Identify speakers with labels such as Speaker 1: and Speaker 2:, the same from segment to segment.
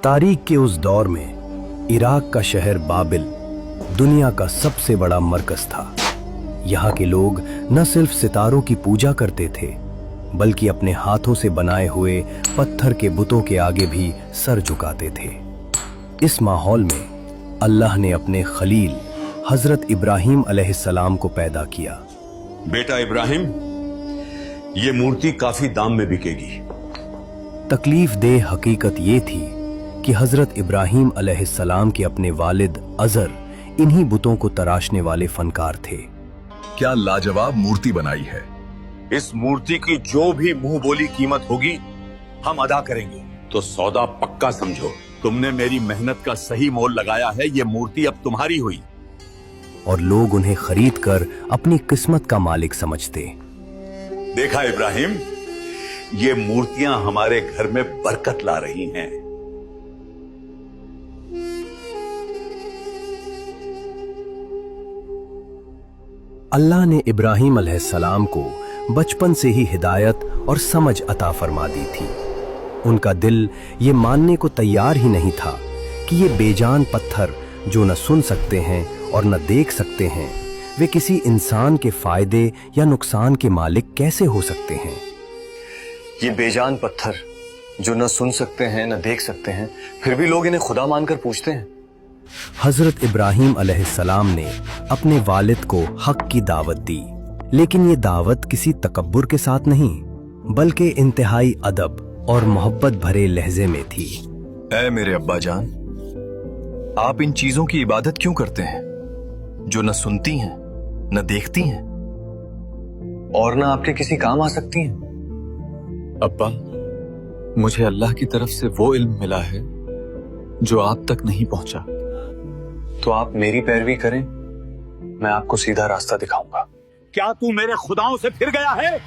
Speaker 1: तारीख के उस दौर में इराक का शहर बाबिल दुनिया का सबसे बड़ा मरकज था। यहाँ के लोग न सिर्फ सितारों की पूजा करते थे बल्कि अपने हाथों से बनाए हुए पत्थर के बुतों के आगे भी सर झुकाते थे। इस माहौल में अल्लाह ने अपने खलील हजरत इब्राहिम अलैहिस्सलाम को पैदा किया।
Speaker 2: बेटा इब्राहिम, ये मूर्ति काफी दाम में बिकेगी।
Speaker 1: तकलीफ दे हकीकत ये थी कि हजरत इब्राहिम अलैहिस्सलाम के अपने वालिद अजर इन्हीं बुतों को तराशने वाले फनकार थे।
Speaker 3: क्या लाजवाब मूर्ति बनाई है।
Speaker 2: इस मूर्ति की जो भी मुंह बोली कीमत होगी हम अदा करेंगे। तो सौदा पक्का समझो। तुमने मेरी मेहनत का सही मोल लगाया है। ये मूर्ति अब तुम्हारी हुई।
Speaker 1: और लोग उन्हें खरीद कर अपनी किस्मत का मालिक समझते।
Speaker 2: देखा इब्राहिम, ये मूर्तियां हमारे घर में बरकत ला रही हैं।
Speaker 1: अल्लाह ने इब्राहिम अलैहिस्सलाम को बचपन से ही हिदायत और समझ अता फरमा दी थी। उनका दिल ये मानने को तैयार ही नहीं था कि ये बेजान पत्थर जो न सुन सकते हैं और न देख सकते हैं, वे किसी इंसान के फायदे या नुकसान के मालिक कैसे हो सकते हैं।
Speaker 4: ये बेजान पत्थर जो न सुन सकते हैं न देख सकते हैं, फिर भी लोग इन्हें खुदा मानकर पूजते हैं।
Speaker 1: हजरत इब्राहिम अलैहिस्सलाम ने अपने वालिद को हक की दावत दी, लेकिन ये दावत किसी तकब्बुर के साथ नहीं बल्कि इंतहाई अदब और मोहब्बत भरे लहजे में थी।
Speaker 4: ऐ मेरे अब्बा जान, आप इन चीजों की इबादत क्यों करते हैं जो न सुनती हैं न देखती हैं और न आपके किसी काम आ सकती हैं?
Speaker 5: अब्बा, मुझे अल्लाह की तरफ से वो इल्म मिला है जो आप तक नहीं पहुंचा।
Speaker 4: तो आप मेरी पैरवी करें, मैं आपको सीधा रास्ता दिखाऊंगा।
Speaker 2: क्या तू मेरे खुदाओं से फिर गया है?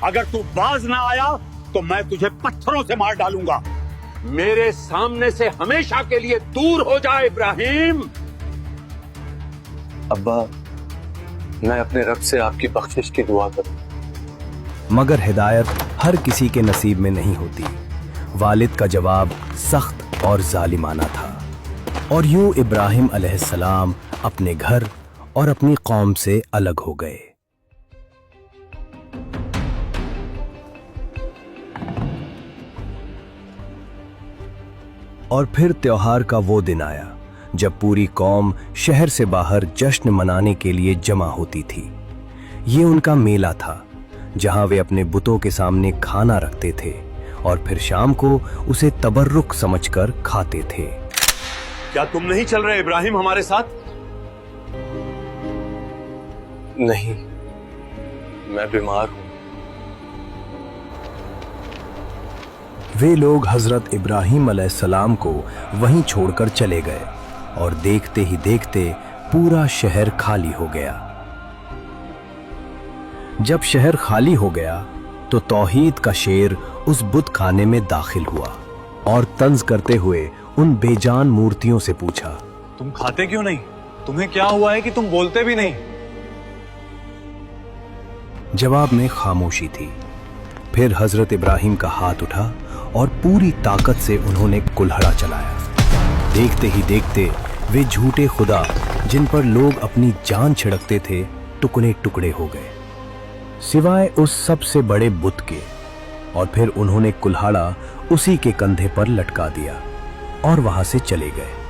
Speaker 2: अगर तू बाज ना आया तो मैं तुझे पत्थरों से मार डालूंगा। मेरे सामने से हमेशा के लिए दूर हो जा इब्राहिम।
Speaker 4: अब्बा, मैं अपने रब से आपकी बख्शिश की दुआ करूं।
Speaker 1: मगर हिदायत हर किसी के नसीब में नहीं होती। वालिद का जवाब सख्त और जालिमाना था और यूं इब्राहिम अलैहिस्सलाम अपने घर और अपनी कौम से अलग हो गए। और फिर त्योहार का वो दिन आया जब पूरी कौम शहर से बाहर जश्न मनाने के लिए जमा होती थी। ये उनका मेला था जहां वे अपने बुतों के सामने खाना रखते थे और फिर शाम को उसे तबर्रुक समझकर खाते थे।
Speaker 2: क्या तुम नहीं चल रहे इब्राहिम हमारे साथ?
Speaker 4: नहीं, मैं बीमार हूं।
Speaker 1: वे लोग हजरत इब्राहिम अलैहिस्सलाम को वहीं छोड़कर चले गए और देखते ही देखते पूरा शहर खाली हो गया। जब शहर खाली हो गया तो तौहीद का शेर उस बुत खाने में दाखिल हुआ और तंज करते हुए उन बेजान मूर्तियों से पूछा,
Speaker 4: तुम खाते क्यों नहीं? तुम्हें क्या हुआ है कि तुम बोलते भी नहीं?
Speaker 1: जवाब में खामोशी थी। फिर हजरत इब्राहिम का हाथ उठा और पूरी ताकत से उन्होंने कुल्हड़ा चलाया। देखते ही देखते वे झूठे खुदा जिन पर लोग अपनी जान छिड़कते थे टुकड़े टुकड़े हो गए, सिवाय उस सबसे बड़े बुत के। और फिर उन्होंने कुल्हाड़ा उसी के कंधे पर लटका दिया और वहां से चले गए।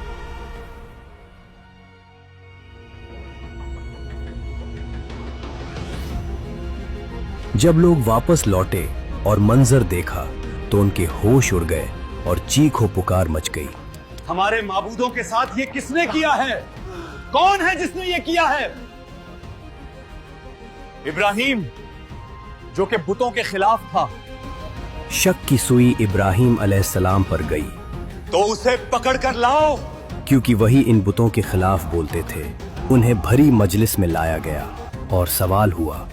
Speaker 1: जब लोग वापस लौटे और मंजर देखा तो उनके होश उड़ गए और चीखो पुकार मच गई।
Speaker 2: हमारे माबूदों के साथ ये किसने किया है? कौन है जिसने ये किया है? इब्राहिम, जो कि बुतों के खिलाफ था।
Speaker 1: शक की सुई इब्राहिम अलैहिस्सलाम पर गई
Speaker 2: तो उसे पकड़ कर लाओ,
Speaker 1: क्योंकि वही इन बुतों के खिलाफ बोलते थे। उन्हें भरी मजलिस में लाया गया और सवाल हुआ,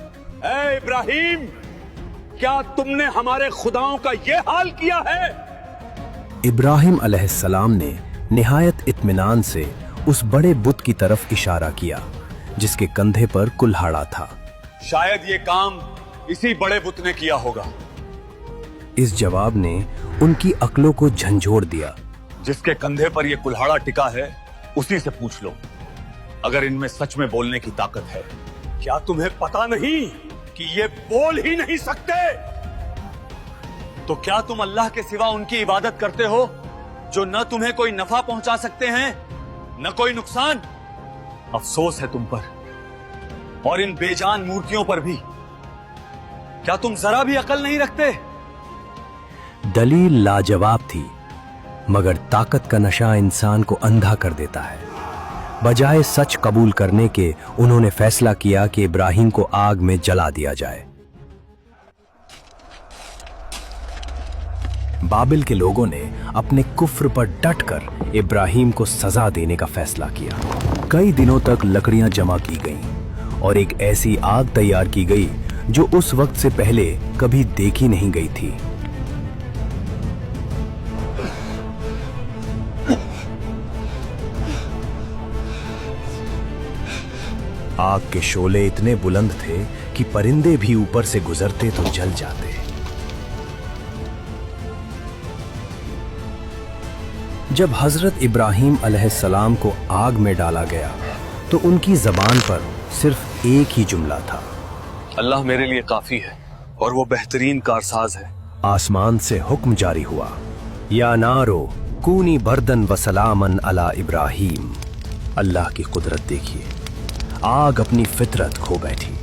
Speaker 2: ऐ इब्राहिम, क्या तुमने हमारे खुदाओं का ये हाल किया है?
Speaker 1: इब्राहिम अलैहिस्सलाम ने निहायत इत्मीनान से उस बड़े बुत की तरफ इशारा किया जिसके कंधे पर कुल्हाड़ा था।
Speaker 2: शायद ये काम इसी बड़े बुत ने किया होगा।
Speaker 1: इस जवाब ने उनकी अक्लों को झंझोड़ दिया
Speaker 2: जिसके कंधे पर ये कुल्हाड़ा टिका है उसी से पूछ लो, अगर इनमें सच में बोलने की ताकत है। क्या तुम्हें पता नहीं कि ये बोल ही नहीं सकते? तो क्या तुम अल्लाह के सिवा उनकी इबादत करते हो जो न तुम्हें कोई नफा पहुंचा सकते हैं न कोई नुकसान? अफसोस है तुम पर और इन बेजान मूर्तियों पर भी। क्या तुम जरा भी अकल नहीं रखते?
Speaker 1: दलील लाजवाब थी, मगर ताकत का नशा इंसान को अंधा कर देता है। बजाय सच कबूल करने के उन्होंने फैसला किया कि इब्राहिम को आग में जला दिया जाए। बाबिल के लोगों ने अपने कुफ्र पर डटकर इब्राहिम को सजा देने का फैसला किया। कई दिनों तक लकड़ियां जमा की गईं और एक ऐसी आग तैयार की गई जो उस वक्त से पहले कभी देखी नहीं गई थी। आग के शोले इतने बुलंद थे कि परिंदे भी ऊपर से गुजरते तो जल जाते। जब हजरत इब्राहिम अलैहिस्सलाम को आग में डाला गया तो उनकी जबान पर सिर्फ एक ही जुमला था,
Speaker 4: अल्लाह मेरे लिए काफी है और वो बेहतरीन कारसाज है।
Speaker 1: आसमान से हुक्म जारी हुआ, या नारो कूनी बर्दन व सलामन अला इब्राहिम। अल्लाह की कुदरत देखिए, आग अपनी फितरत खो बैठी।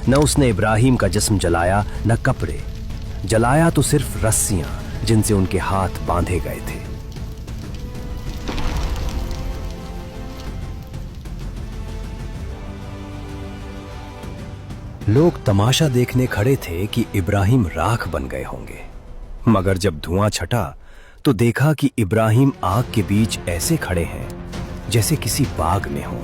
Speaker 1: न उसने इब्राहिम का जिस्म जलाया न कपड़े, जलाया तो सिर्फ रस्सियां जिनसे उनके हाथ बांधे गए थे। लोग तमाशा देखने खड़े थे कि इब्राहिम राख बन गए होंगे, मगर जब धुआं छटा तो देखा कि इब्राहिम आग के बीच ऐसे खड़े हैं जैसे किसी बाग में हो।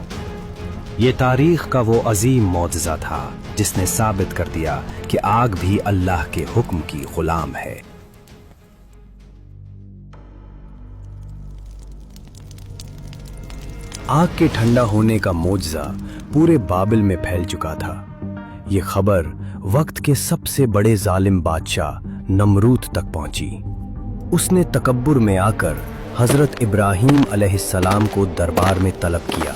Speaker 1: ये तारीख का वो अजीम मौजज़ा था जिसने साबित कर दिया कि आग भी अल्लाह के हुक्म की गुलाम है। आग के ठंडा होने का मौजज़ा पूरे बाबिल में फैल चुका था। ये खबर वक्त के सबसे बड़े जालिम बादशाह नमरूद तक पहुंची। उसने तकब्बुर में आकर हजरत इब्राहिम अलैहिस्सलाम को दरबार में तलब किया।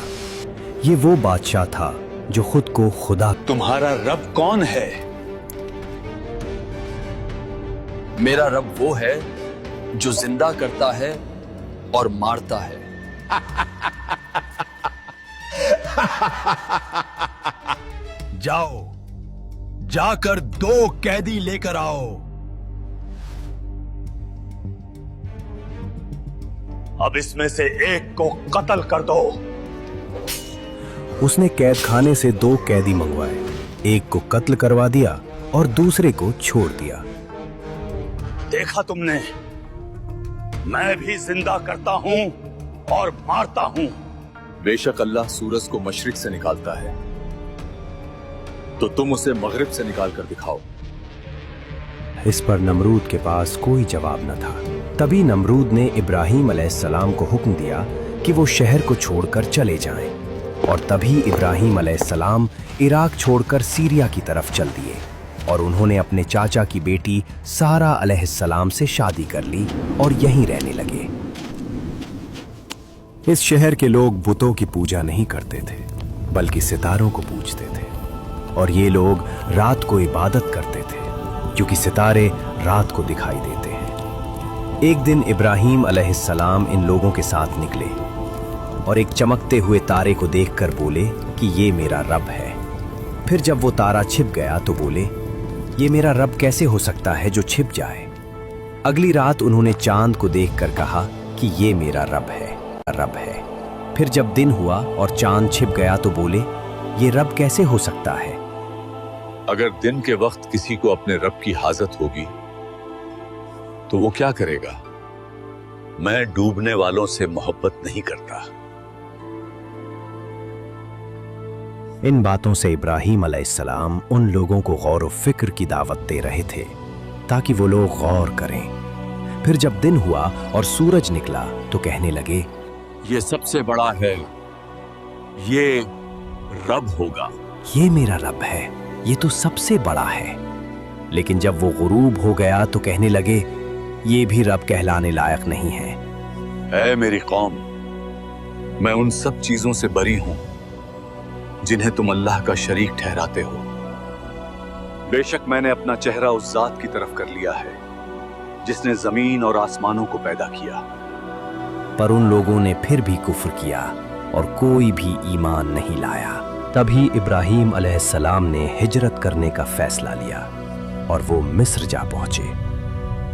Speaker 1: ये वो बादशाह था जो खुद को खुदा।
Speaker 2: तुम्हारा रब कौन है?
Speaker 4: मेरा रब वो है जो जिंदा करता है और मारता है।
Speaker 3: जाओ, जाकर 2 कैदी लेकर आओ।
Speaker 2: अब इसमें से एक को कत्ल कर दो।
Speaker 1: उसने कैद खाने से 2 कैदी मंगवाए, एक को कत्ल करवा दिया और दूसरे को छोड़ दिया।
Speaker 2: देखा तुमने, मैं भी जिंदा करता हूं और मारता हूं।
Speaker 5: बेशक अल्लाह सूरज को मशरिक से निकालता है, तो तुम उसे मगरिब से निकाल कर दिखाओ।
Speaker 1: इस पर नमरूद के पास कोई जवाब न था। तभी नमरूद ने इब्राहिम अलैहिस्सलाम को हुक्म दिया कि वो शहर को छोड़कर चले जाएं, और तभी इब्राहिम अलैहिस्सलाम इराक छोड़कर सीरिया की तरफ चल दिए और उन्होंने अपने चाचा की बेटी सारा अलैहिस्सलाम से शादी कर ली और यहीं रहने लगे। इस शहर के लोग बुतों की पूजा नहीं करते थे, बल्कि सितारों को पूजते थे, और ये लोग रात को इबादत करते थे क्योंकि सितारे रात को दिखाई देते हैं। एक दिन इब्राहिम अलैहिस्सलाम इन लोगों के साथ निकले और एक चमकते हुए तारे को देखकर बोले कि ये मेरा रब है। फिर जब वो तारा छिप गया तो बोले, ये मेरा रब कैसे हो सकता है जो छिप जाए। अगली रात उन्होंने चांद को देखकर कहा कि ये मेरा रब है। फिर जब दिन हुआ और चांद छिप गया तो बोले, ये रब कैसे हो सकता है।
Speaker 5: अगर दिन के वक्त किसी को अपने रब की हाजत होगी तो वो क्या करेगा?
Speaker 2: मैं डूबने वालों से मोहब्बत नहीं करता।
Speaker 1: इन बातों से इब्राहिम अलैहिस्सलाम उन लोगों को गौर व फिक्र की दावत दे रहे थे ताकि वो लोग गौर करें। फिर जब दिन हुआ और सूरज निकला तो कहने लगे,
Speaker 2: ये सबसे बड़ा है, ये रब होगा।
Speaker 1: ये मेरा रब है, ये तो सबसे बड़ा है। लेकिन जब वो गुरूब हो गया तो कहने लगे, ये भी रब कहलाने लायक नहीं है।
Speaker 5: ऐ मेरी कौम, मैं उन सब चीजों से बरी हूं जिन्हें तुम अल्लाह का शरीक ठहराते हो। बेशक मैंने अपना चेहरा उस जात की तरफ कर लिया है जिसने जमीन और आसमानों को पैदा किया।
Speaker 1: पर उन लोगों ने फिर भी कुफ्र किया और कोई भी ईमान नहीं लाया। तभी इब्राहीम अलैहिस्सलाम ने हिजरत करने का फैसला लिया और वो मिस्र जा पहुंचे।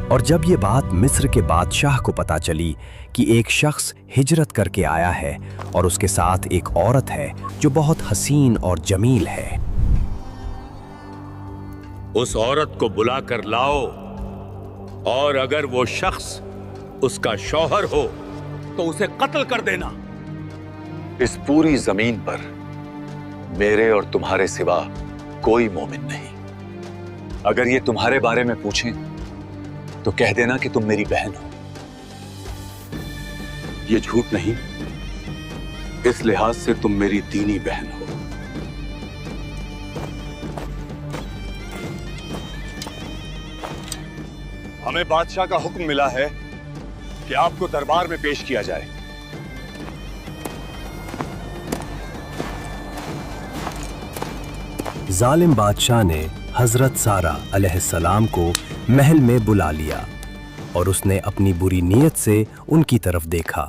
Speaker 1: और जब ये बात मिस्र के बादशाह को पता चली कि एक शख्स हिजरत करके आया है और उसके साथ एक औरत है जो बहुत हसीन और जमील है,
Speaker 2: उस औरत को बुला कर लाओ, और अगर वो शख्स उसका शौहर हो तो उसे कत्ल कर देना।
Speaker 5: इस पूरी जमीन पर मेरे और तुम्हारे सिवा कोई मोमिन नहीं। अगर ये तुम्हारे बारे में पूछें तो कह देना कि तुम मेरी बहन हो।
Speaker 2: ये झूठ नहीं, इस लिहाज से तुम मेरी दीनी बहन हो।
Speaker 5: हमें बादशाह का हुक्म मिला है कि आपको दरबार में पेश किया जाए।
Speaker 1: जालिम बादशाह ने हजरत सारा अलैहिस्सलाम को महल में बुला लिया और उसने अपनी बुरी नीयत से उनकी तरफ देखा।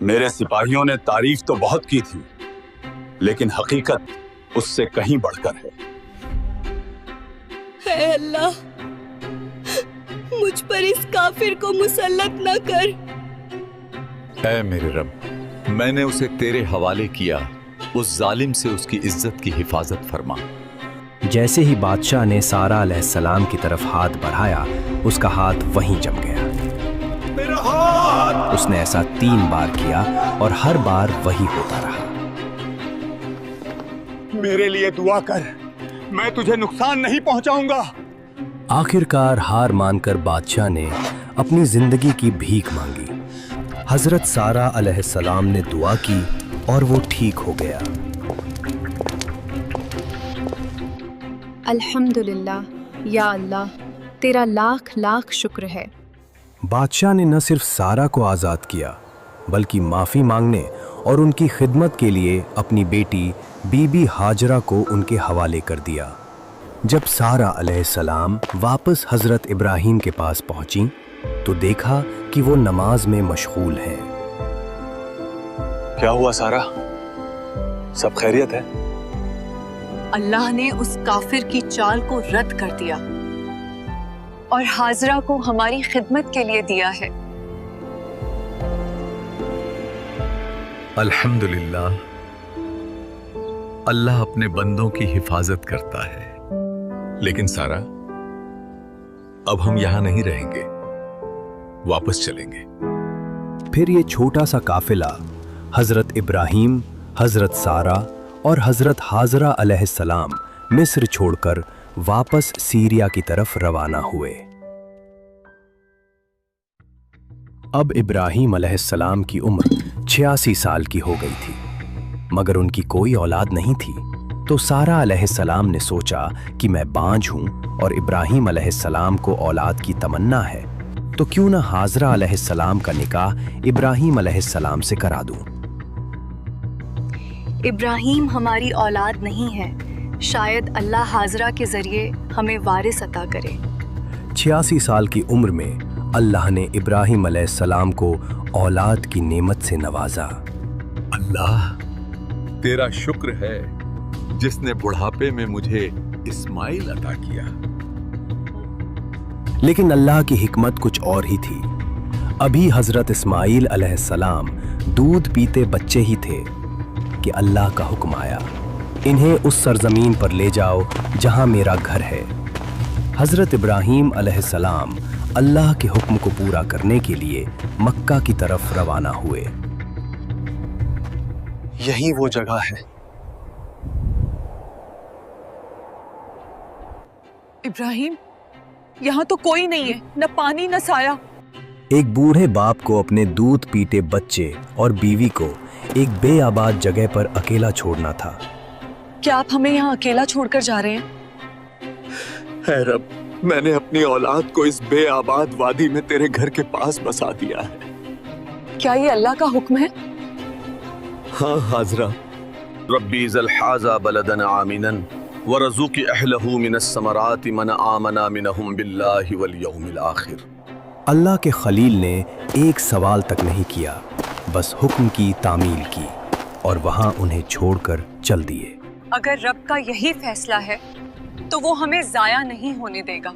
Speaker 5: मेरे सिपाहियों ने तारीफ तो बहुत की थी, लेकिन हकीकत उससे कहीं बढ़कर है।
Speaker 6: है अल्लाह, मुझ पर इस काफिर को मुसल्लत न कर।
Speaker 5: ऐ मेरे रब, मैंने उसे तेरे हवाले किया, उस जालिम से उसकी इज्जत की हिफाजत फरमा।
Speaker 1: जैसे ही बादशाह ने सारा अलैहिस्सलाम की तरफ हाथ बढ़ाया, उसका हाथ वहीं जम गया।
Speaker 3: मेरा हाथ!
Speaker 1: उसने ऐसा 3 बार किया और हर बार वही होता रहा।
Speaker 2: मेरे लिए दुआ कर, मैं तुझे नुकसान नहीं पहुंचाऊंगा।
Speaker 1: आखिरकार हार मानकर बादशाह ने अपनी जिंदगी की भीख मांगी। हजरत सारा अलैहिस्सलाम ने दुआ की और वो ठीक हो गया।
Speaker 6: अल्हम्दुलिल्लाह, या अल्लाह, तेरा लाख लाख शुक्र है।
Speaker 1: बादशाह ने न सिर्फ सारा को आज़ाद किया बल्कि माफ़ी मांगने और उनकी खिदमत के लिए अपनी बेटी बीबी हाजरा को उनके हवाले कर दिया। जब सारा अलैहिस्सलाम वापस हज़रत इब्राहीम के पास पहुंची तो देखा कि वो नमाज में मशगूल हैं।
Speaker 5: क्या हुआ सारा, सब खैरियत है?
Speaker 7: अल्लाह ने उस काफिर की चाल को रद्द कर दिया और हाजरा को हमारी खिदमत के लिए दिया है।
Speaker 5: अल्हम्दुलिल्लाह, अल्लाह अपने बंदों की हिफाजत करता है। लेकिन सारा, अब हम यहां नहीं रहेंगे, वापस चलेंगे।
Speaker 1: फिर ये छोटा सा काफिला हज़रत इब्राहीम, हज़रत सारा और हज़रत हाजरा अलैहिस्सलाम मिस्र छोड़कर वापस सीरिया की तरफ रवाना हुए। अब इब्राहीम अलैहिस्सलाम की उम्र 86 साल की हो गई थी, मगर उनकी कोई औलाद नहीं थी। तो सारा अलैहिस्सलाम ने सोचा कि मैं बांझ हूं और इब्राहीम अलैहिस्सलाम को औलाद की तमन्ना है, तो क्यों ना हाजरा अलैहिस्सलाम का निकाह इब्राहीम अलैहिस्सलाम से करा दूं।
Speaker 7: इब्राहीम हमारी औलाद नहीं है, शायद अल्लाह हाजरा के जरिए हमें वारिस अता करे।
Speaker 1: 86 साल की उम्र में अल्लाह ने इब्राहीम अलैहिस्सलाम को औलाद की नेमत से नवाजा।
Speaker 5: अल्लाह, तेरा शुक्र है जिसने बुढ़ापे में मुझे इस्माइल अता किया।
Speaker 1: लेकिन अल्लाह की हिकमत कुछ और ही थी। अभी हजरत इस्माइल अलैहिस्सलाम दूध पीते बच्चे ही थे कि अल्लाह का हुक्म आया, इन्हें उस सरजमीन पर ले जाओ जहां मेरा घर है। हजरत इब्राहीम अलैहिस्सलाम अल्लाह के हुक्म को पूरा करने के लिए मक्का की तरफ रवाना हुए।
Speaker 4: यही वो जगह है।
Speaker 7: इब्राहीम, यहाँ तो कोई नहीं है, न पानी न साया।
Speaker 1: एक बूढ़े बाप को अपने दूध पीते बच्चे और बीवी को एक बेआबाद जगह पर अकेला छोड़ना था।
Speaker 7: क्या आप हमें यहाँ अकेला छोड़कर जा रहे हैं?
Speaker 5: है रब, मैंने अपनी औलाद को इस बेआबाद वादी में तेरे घर के पास बसा दिया है।
Speaker 7: क्या ये अल्लाह का हुक्म है?
Speaker 5: हाँ हाजरा। रब्बी ज़ल हाज़ा बलदन आमिनन वरज़ुक़ि अहलहु मिनस समराति मन आमना मिनहुम बिल्लाहि वल यौमिल आखिर।
Speaker 1: अल्लाह के खलील ने एक सवाल तक नहीं किया, बस हुक्म की तामील की और वहां उन्हें छोड़कर चल दिए।
Speaker 7: अगर रब का यही फैसला है तो वो हमें जाया नहीं होने देगा।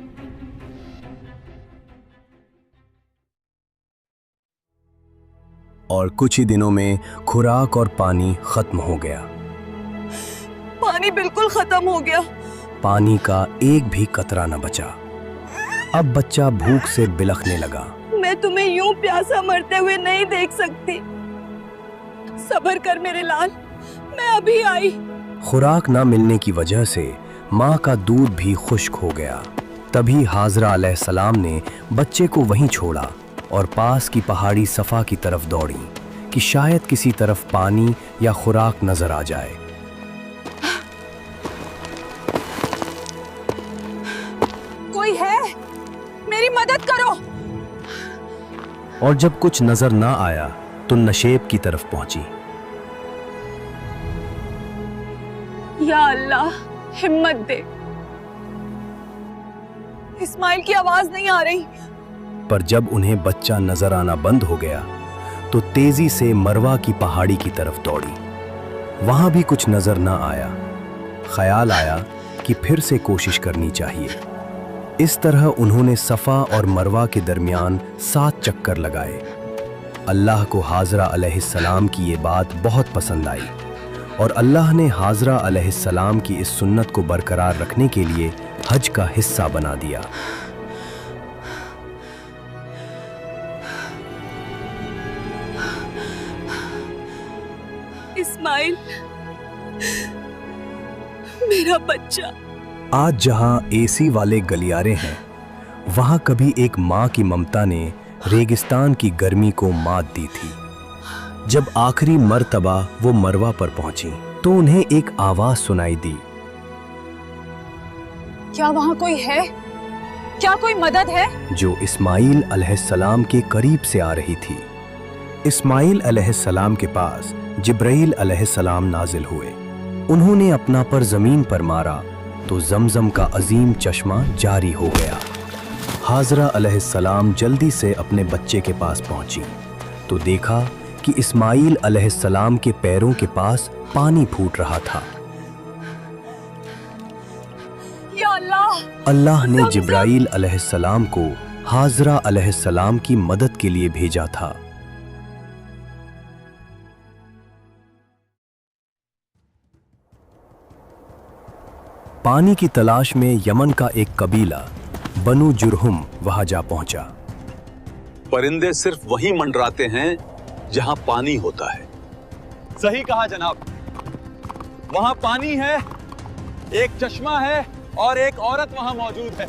Speaker 1: और कुछ ही दिनों में खुराक और पानी खत्म हो गया।
Speaker 7: पानी बिल्कुल खत्म हो गया।
Speaker 1: पानी का एक भी कतरा न बचा। अब बच्चा भूख से बिलखने लगा।
Speaker 7: मैं तुम्हें यूं प्यासा मरते हुए नहीं देख सकती। सब्र कर मेरे लाल, मैं अभी आई।
Speaker 1: खुराक ना मिलने की वजह से माँ का दूध भी खुश्क हो गया। तभी हाजरा अलैहिस्सलाम ने बच्चे को वहीं छोड़ा और पास की पहाड़ी सफा की तरफ दौड़ी कि शायद किसी तरफ पानी या खुराक नजर आ जाए।
Speaker 7: कोई है? मेरी मदद करो।
Speaker 1: और जब कुछ नजर ना आया तो नशेब की तरफ पहुंची।
Speaker 7: या अल्लाह, हिम्मत दे। इस्माइल की आवाज नहीं आ रही।
Speaker 1: पर जब उन्हें बच्चा नजर आना बंद हो गया तो तेजी से मरवा की पहाड़ी की तरफ दौड़ी। वहां भी कुछ नजर ना आया। ख्याल आया कि फिर से कोशिश करनी चाहिए। इस तरह उन्होंने सफा और मरवा के दरमियान 7 चक्कर लगाए। अल्लाह को हाजरा अलैहिस्सलाम की ये बात बहुत पसंद आई और अल्लाह ने हाजरा अलैहिस्सलाम की इस सुन्नत को बरकरार रखने के लिए हज का हिस्सा बना दिया।
Speaker 7: इस्माइल, मेरा बच्चा।
Speaker 1: आज जहां एसी वाले गलियारे हैं, वहां कभी एक माँ की ममता ने रेगिस्तान की गर्मी को मात दी थी। जब आखिरी मर्तबा वो मरवा पर पहुंची तो उन्हें एक आवाज सुनाई दी।
Speaker 7: क्या वहां कोई है? क्या कोई मदद है?
Speaker 1: जो इस्माइल अलैहिस्सलाम के करीब से आ रही थी। इस्माइल अलैहिस्सलाम के पास जिब्राइल अलैहिस्सलाम नाजिल हुए। उन्होंने अपना पर जमीन पर मारा तो जमजम का अजीम चश्मा जारी हो गया। हाजरा अलैहिस्सलाम जल्दी से अपने बच्चे के पास पहुंची तो देखा कि इस्माइल अलैहिस्सलाम के पैरों के पास पानी फूट रहा था।
Speaker 7: या अल्लाह!
Speaker 1: अल्लाह ने जिब्राइल अलैहिस्सलाम को हाजरा अलैहिस्सलाम की मदद के लिए भेजा था। पानी की तलाश में यमन का एक कबीला बनु जुरहुम वहां जा पहुंचा।
Speaker 5: परिंदे सिर्फ वहीं मंडराते हैं जहां पानी होता है।
Speaker 3: सही कहा जनाब। वहां पानी है, एक चश्मा है और एक औरत वहां मौजूद है।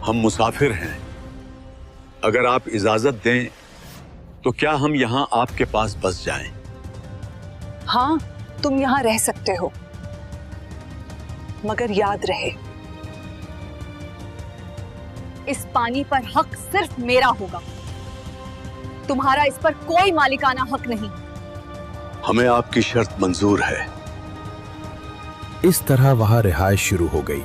Speaker 5: हम मुसाफिर हैं। अगर आप इजाजत दें तो क्या हम यहां आपके पास बस जाएं?
Speaker 7: हाँ, तुम यहाँ रह सकते हो, मगर याद रहे इस पानी पर हक सिर्फ मेरा होगा। तुम्हारा इस पर कोई मालिकाना हक नहीं।
Speaker 5: हमें आपकी शर्त मंजूर है।
Speaker 1: इस तरह वहां रिहाइश शुरू हो गई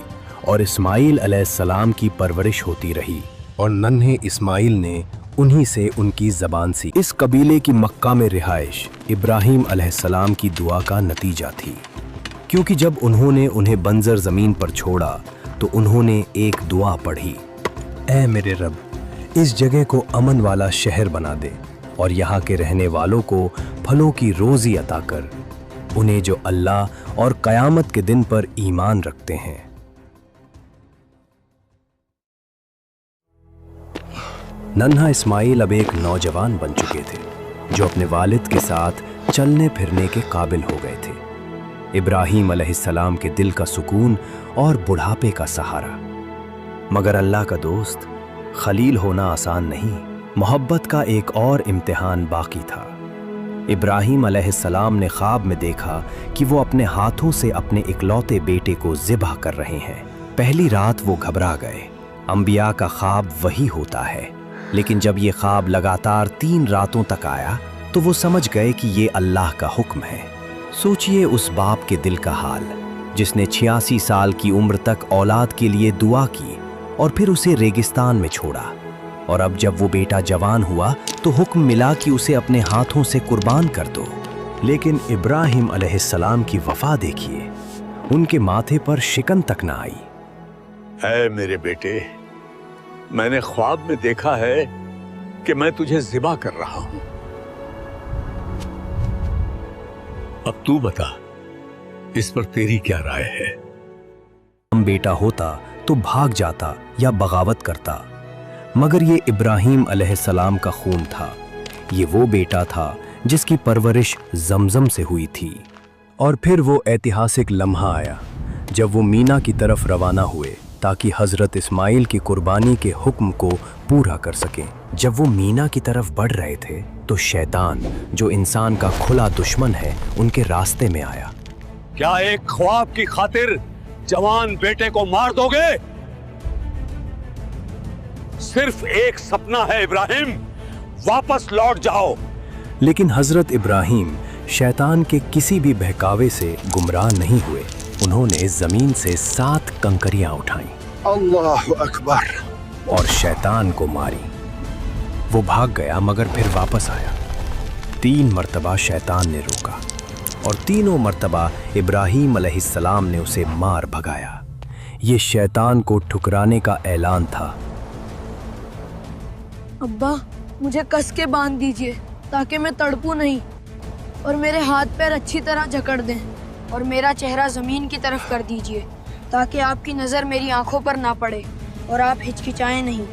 Speaker 1: और इस्माइल अलैहिस्सलाम की परवरिश होती रही और नन्हे इस्माइल ने उन्हीं से उनकी ज़बान सी। इस कबीले की मक्का में रिहाइश इब्राहीम अलैहिस्सलाम की दुआ का नतीजा थी, क्योंकि जब उन्होंने उन्हें बंजर ज़मीन पर छोड़ा तो उन्होंने एक दुआ पढ़ी। ऐ मेरे रब, इस जगह को अमन वाला शहर बना दे और यहाँ के रहने वालों को फलों की रोज़ी अता कर, उन्हें जो अल्लाह और क़यामत के दिन पर ईमान रखते हैं। नन्हा इस्माइल अब एक नौजवान बन चुके थे जो अपने वालिद के साथ चलने फिरने के काबिल हो गए थे। इब्राहीम अलैहिस्सलाम के दिल का सुकून और बुढ़ापे का सहारा। मगर अल्लाह का दोस्त, खलील होना आसान नहीं। मोहब्बत का एक और इम्तिहान बाकी था। इब्राहीम अलैहिस्सलाम ने ख्वाब में देखा कि वो अपने हाथों से अपने इकलौते बेटे को ज़िबह कर रहे हैं। पहली रात वो घबरा गए। अंबिया का ख्वाब वही होता है, लेकिन जब ये ख्वाब लगातार 3 रातों तक आया तो वो समझ गए कि ये अल्लाह का हुक्म है। सोचिए उस बाप के दिल का हाल, जिसने 86 साल की उम्र तक औलाद के लिए दुआ की और फिर उसे रेगिस्तान में छोड़ा। और अब जब वो बेटा जवान हुआ तो हुक्म मिला कि उसे अपने हाथों से कुर्बान कर दो। लेकिन इब्राहिम अलैहिस्सलाम की वफा देखिए, उनके माथे पर शिकन तक ना आई।
Speaker 2: ऐ मेरे बेटे, मैंने ख्वाब में देखा है कि मैं तुझे ज़िबा कर रहा हूं। अब तू बता, इस पर तेरी क्या राय है?
Speaker 1: हम बेटा होता तो भाग जाता या बगावत करता, मगर ये इब्राहिम अलैहिस्सलाम का खून था। ये वो बेटा था जिसकी परवरिश जमजम से हुई थी। और फिर वो ऐतिहासिक लम्हा आया जब वो मीना की तरफ रवाना हुए ताकि हजरत इस्माइल की कुर्बानी के हुक्म को पूरा कर सकें। जब वो मीना की तरफ बढ़ रहे थे तो शैतान, जो इंसान का खुला दुश्मन है, उनके रास्ते में आया।
Speaker 2: क्या एक ख्वाब की खातिर जवान बेटे को मार दोगे? सिर्फ एक सपना है इब्राहिम, वापस लौट जाओ।
Speaker 1: लेकिन हजरत इब्राहिम शैतान के किसी भी बहकावे से गुमराह नहीं हुए। उन्होंने जमीन से 7 कंकरियां उठाईं,
Speaker 2: अल्लाहु अकबर,
Speaker 1: और शैतान को मारी। वो भाग गया मगर फिर वापस आया। 3 मर्तबा शैतान ने रोका और तीनों मर्तबा इब्राहिम अलैहिस्सलाम ने उसे मार भगाया। ये शैतान को ठुकराने का ऐलान था।
Speaker 8: अब्बा, मुझे कस के बांध दीजिए ताकि मैं तड़पूं नहीं, और मेरे हाथ पैर अच्छी तरह जकड़ दें, और मेरा चेहरा जमीन की तरफ कर दीजिए ताकि आपकी नज़र मेरी आंखों पर ना पड़े और आप हिचकिचाएं नहीं।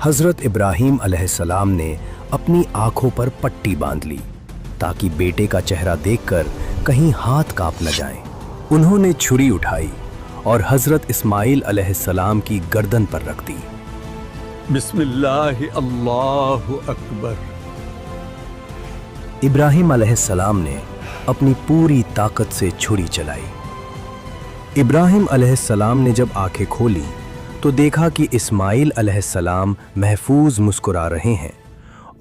Speaker 1: हजरत इब्राहिम अलैहिस्सलाम ने अपनी आंखों पर पट्टी बांध ली ताकि बेटे का चेहरा देखकर कहीं हाथ कांप न जाएं। उन्होंने छुरी उठाई और हजरत इस्माइल अलैहिस्सलाम की गर्दन पर रख दी।
Speaker 2: बिस्मिल्लाह अल्लाहु अकबर।
Speaker 1: इब्राहिम अलैहिस्सलाम ने अपनी पूरी ताकत से छुरी चलाई। इब्राहिम अलैहिस्सलाम ने जब आंखें खोली तो देखा कि इस्माइल अलैहिस्सलाम महफूज मुस्कुरा रहे हैं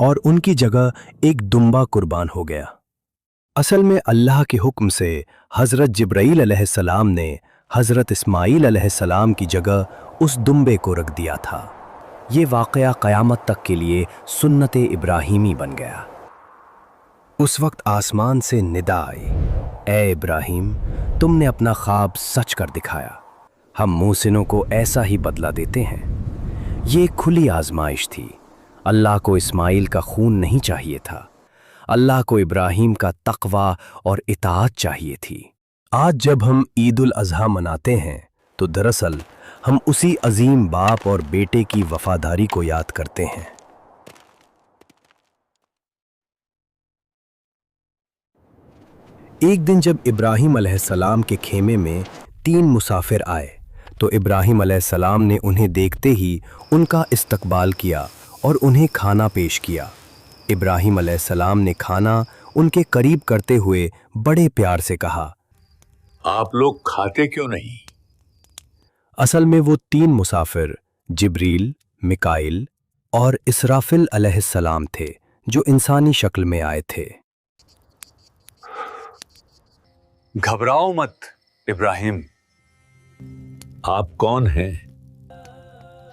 Speaker 1: और उनकी जगह एक दुम्बा कुर्बान हो गया। असल में अल्लाह के हुक्म से हजरत जिब्राईल अलैहिस्सलाम ने हजरत इस्माइल अलैहिस्सलाम की जगह उस दुम्बे को रख दिया था। ये वाक़या क़यामत तक के लिए सुन्नत इब्राहीमी बन गया। उस वक्त आसमान से निदा आई, ए इब्राहिम, तुमने अपना ख्वाब सच कर दिखाया। हम मूसिनों को ऐसा ही बदला देते हैं। ये एक खुली आजमाइश थी। अल्लाह को इस्माइल का खून नहीं चाहिए था, अल्लाह को इब्राहिम का तक़वा और इताअत चाहिए थी। आज जब हम ईद उल अज़हा मनाते हैं तो दरअसल हम उसी अजीम बाप और बेटे की वफादारी को याद करते हैं। एक दिन जब इब्राहिम अलैहिस्सलाम के खेमे में 3 मुसाफिर आए तो इब्राहिम अलैहिस्सलाम ने उन्हें देखते ही उनका इस्तकबाल किया और उन्हें खाना पेश किया। इब्राहिम अलैहिस्सलाम ने खाना उनके करीब करते हुए बड़े प्यार से कहा,
Speaker 2: आप लोग खाते क्यों नहीं?
Speaker 1: असल में वो 3 मुसाफिर जिब्रील, मिकाइल और इसराफिल अलैहिस्सलाम थे जो इंसानी शक्ल में आए थे।
Speaker 5: घबराओ मत इब्राहिम।
Speaker 2: आप कौन हैं?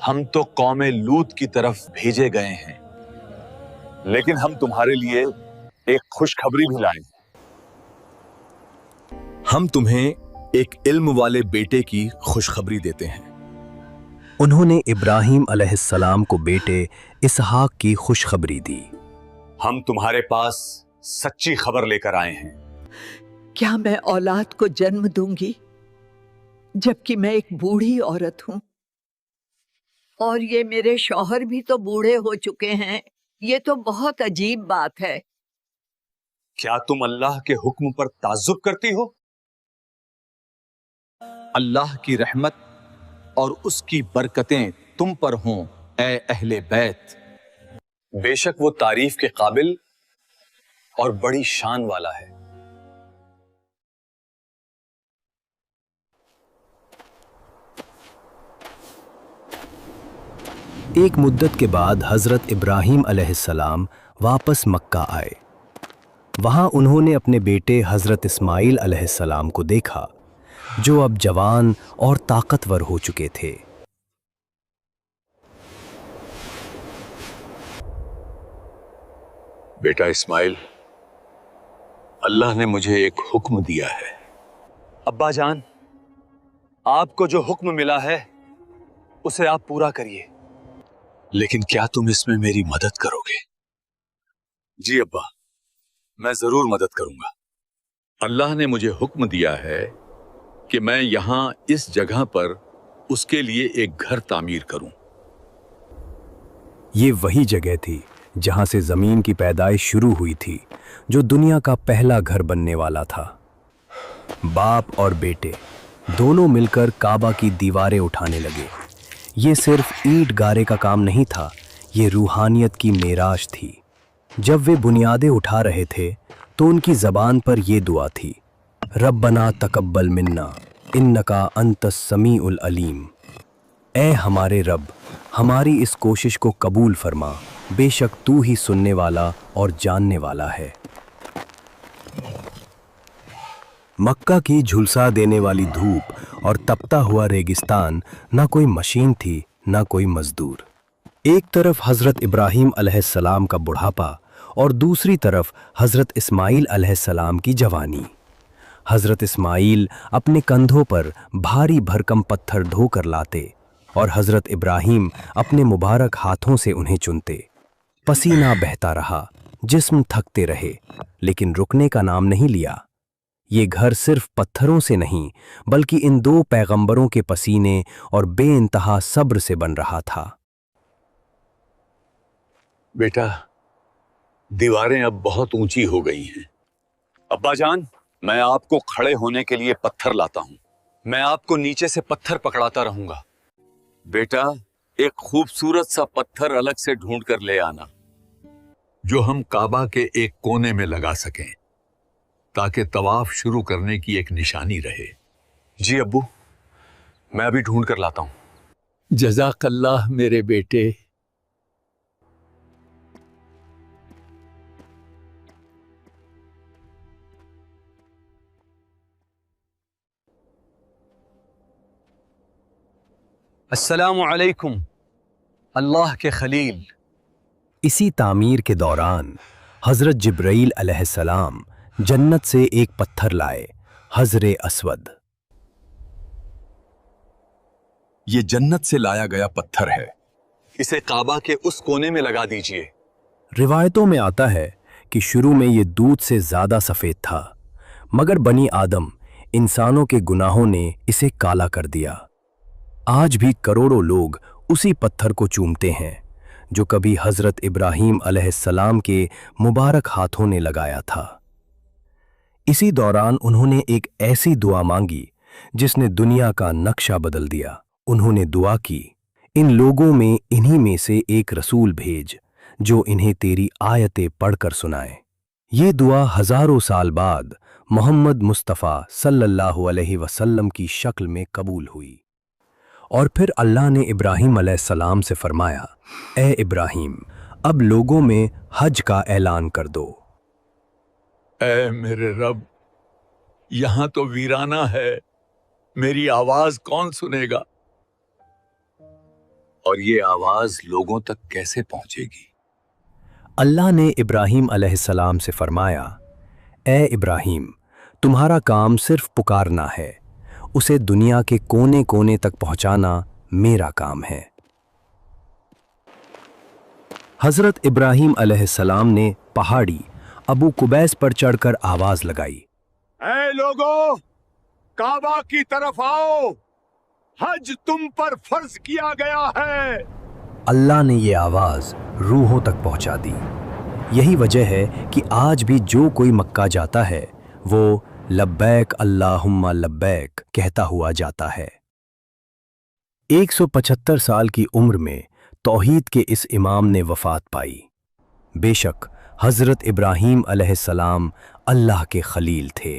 Speaker 3: हम तो कौमे लूत की तरफ भेजे गए हैं, लेकिन हम तुम्हारे लिए एक खुशखबरी भी लाए हैं। हम तुम्हें एक इल्म वाले बेटे की खुशखबरी देते हैं।
Speaker 1: उन्होंने इब्राहिम अलैहिस्सलाम को बेटे इसहाक की खुशखबरी दी।
Speaker 3: हम तुम्हारे पास सच्ची खबर लेकर आए हैं।
Speaker 9: क्या मैं औलाद को जन्म दूंगी जबकि मैं एक बूढ़ी औरत हूं, और ये मेरे शौहर भी तो बूढ़े हो चुके हैं? ये तो बहुत अजीब बात है।
Speaker 3: क्या तुम अल्लाह के हुक्म पर ताज्जुब करती हो? अल्लाह की रहमत और उसकी बरकतें तुम पर हों, ए अहले बैत। बेशक वो तारीफ के काबिल और बड़ी शान वाला है।
Speaker 1: एक मुद्दत के बाद हजरत इब्राहीम अलैहिस्सलाम वापस मक्का आए। वहां उन्होंने अपने बेटे हजरत इस्माइल अलैहिस्सलाम को देखा, जो अब जवान और ताकतवर हो चुके थे।
Speaker 5: बेटा इस्माइल, अल्लाह ने मुझे एक हुक्म दिया है।
Speaker 3: अब्बा जान, आपको जो हुक्म मिला है उसे आप पूरा करिए।
Speaker 5: लेकिन क्या तुम इसमें मेरी मदद करोगे?
Speaker 2: जी अब्बा, मैं जरूर मदद करूंगा।
Speaker 5: अल्लाह ने मुझे हुक्म दिया है कि मैं यहां इस जगह पर उसके लिए एक घर तामीर करूं।
Speaker 1: ये वही जगह थी जहां से जमीन की पैदाइश शुरू हुई थी, जो दुनिया का पहला घर बनने वाला था। बाप और बेटे दोनों मिलकर काबा की दीवारें उठाने लगे। ये सिर्फ ईंट गारे का काम नहीं था, ये रूहानियत की मेराज थी। जब वे बुनियादें उठा रहे थे तो उनकी जबान पर ये दुआ थी, रब्बना तकब्बल मिन्ना इन्नका अंतस समीउल अलीम। ऐ हमारे रब, हमारी इस कोशिश को कबूल फरमा, बेशक तू ही सुनने वाला और जानने वाला है। मक्का की झुलसा देने वाली धूप और तपता हुआ रेगिस्तान, ना कोई मशीन थी ना कोई मजदूर। एक तरफ हजरत इब्राहीम अलैहिस्सलाम का बुढ़ापा और दूसरी तरफ हजरत इस्माइल अलैहिस्सलाम की जवानी। हजरत इस्माइल अपने कंधों पर भारी भरकम पत्थर ढोकर लाते और हजरत इब्राहीम अपने मुबारक हाथों से उन्हें चुनते। पसीना बहता रहा, जिस्म थकते रहे, लेकिन रुकने का नाम नहीं लिया। ये घर सिर्फ पत्थरों से नहीं, बल्कि इन दो पैगंबरों के पसीने और बेइंतहा सब्र से बन रहा था।
Speaker 5: बेटा, दीवारें अब बहुत ऊंची हो गई हैं।
Speaker 3: अब्बा जान, मैं आपको खड़े होने के लिए पत्थर लाता हूं। मैं आपको नीचे से पत्थर पकड़ाता रहूंगा।
Speaker 5: बेटा, एक खूबसूरत सा पत्थर अलग से ढूंढ कर ले आना, जो हम काबा के एक कोने में लगा सकें, ताकि तवाफ शुरू करने की एक निशानी रहे।
Speaker 3: जी अब्बू, मैं अभी ढूंढ कर लाता हूं।
Speaker 2: जज़ाकल्लाह मेरे बेटे।
Speaker 3: अस्सलामु अलैकुम अल्लाह के खलील।
Speaker 1: इसी तामीर के दौरान हजरत जिब्राईल अलैहिस्सलाम जन्नत से एक पत्थर लाए, हजरे अस्वद।
Speaker 3: ये जन्नत से लाया गया पत्थर है, इसे काबा के उस कोने में लगा दीजिए।
Speaker 1: रिवायतों में आता है कि शुरू में ये दूध से ज्यादा सफेद था, मगर बनी आदम, इंसानों के गुनाहों ने इसे काला कर दिया। आज भी करोड़ों लोग उसी पत्थर को चूमते हैं, जो कभी हजरत इब्राहीम अलैहिस्सलाम के मुबारक हाथों ने लगाया था। इसी दौरान उन्होंने एक ऐसी दुआ मांगी जिसने दुनिया का नक्शा बदल दिया। उन्होंने दुआ की, इन लोगों में इन्हीं में से एक रसूल भेज, जो इन्हें तेरी आयतें पढ़कर सुनाए। ये दुआ हजारों साल बाद मोहम्मद मुस्तफ़ा सल्लल्लाहु अलैहि वसल्लम की शक्ल में कबूल हुई। और फिर अल्लाह ने इब्राहीम अलैहिस्सलाम से फरमाया, ए इब्राहीम, अब लोगों में हज का ऐलान कर दो।
Speaker 5: ऐ मेरे रब, यहां तो वीराना है, मेरी आवाज कौन सुनेगा? और ये आवाज लोगों तक कैसे पहुंचेगी?
Speaker 1: अल्लाह ने इब्राहीम अलैहिस्सलाम से फरमाया, ए इब्राहीम, तुम्हारा काम सिर्फ पुकारना है, उसे दुनिया के कोने कोने तक पहुंचाना मेरा काम है। हजरत इब्राहीम अलैहिस्सलाम ने पहाड़ी अबू कुबैस पर चढ़कर आवाज लगाई,
Speaker 2: ऐ लोगों, काबा की तरफ आओ, हज तुम पर फर्ज किया गया है।
Speaker 1: अल्लाह ने ये आवाज रूहों तक पहुंचा दी। यही वजह है कि आज भी जो कोई मक्का जाता है वो लब्बैक अल्लाहुम्मा लब्बैक कहता हुआ जाता है। 175 साल की उम्र में तौहीद के इस इमाम ने वफात पाई। बेशक हजरत इब्राहीम अलैहिस्सलाम अल्लाह के खलील थे।